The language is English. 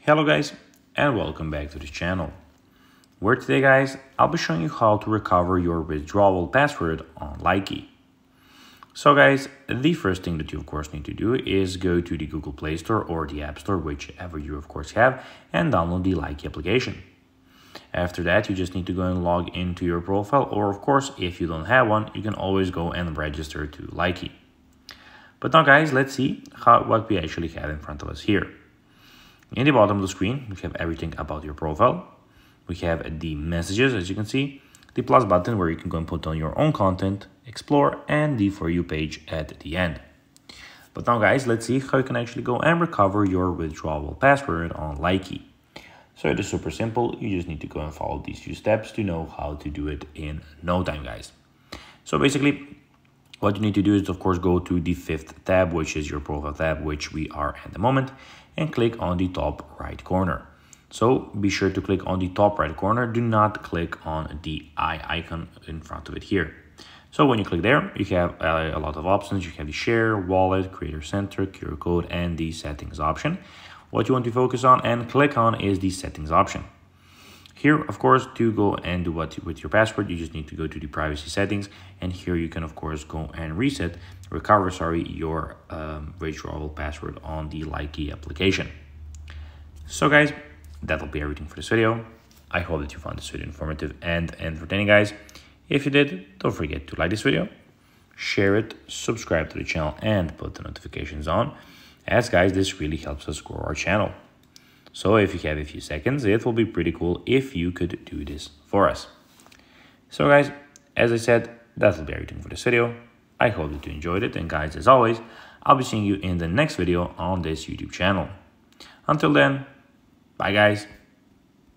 Hello guys, and welcome back to this channel, where today guys I'll be showing you how to recover your withdrawal password on Likee. So guys, the first thing that you of course need to do is go to the Google Play Store or the App Store, whichever you of course have, and download the Likee application. After that, you just need to go and log into your profile, or of course if you don't have one, you can always go and register to Likee. But now guys, let's see what we actually have in front of us here. In the bottom of the screen, we have everything about your profile. We have the messages, as you can see, the plus button where you can go and put on your own content, explore, and the For You page at the end. But now guys, let's see how you can actually go and recover your withdrawal password on Likee. So it is super simple. You just need to go and follow these few steps to know how to do it in no time, guys. So basically, what you need to do is, of course, go to the fifth tab, which is your profile tab, which we are at the moment, and click on the top right corner. So be sure to click on the top right corner. Do not click on the eye icon in front of it here. So when you click there, you have a lot of options. You have the share, wallet, creator center, QR code, and the settings option. What you want to focus on and click on is the settings option. Here, of course, to go and do what with your password, you just need to go to the privacy settings, and here you can, of course, go and recover your withdrawal password on the Likee application. So, guys, that'll be everything for this video. I hope that you found this video informative and entertaining, guys. If you did, don't forget to like this video, share it, subscribe to the channel, and put the notifications on, as guys, this really helps us grow our channel. So if you have a few seconds, it will be pretty cool if you could do this for us. So guys, as I said, that will be everything for this video. I hope that you enjoyed it, and guys, as always, I'll be seeing you in the next video on this YouTube channel. Until then, bye guys.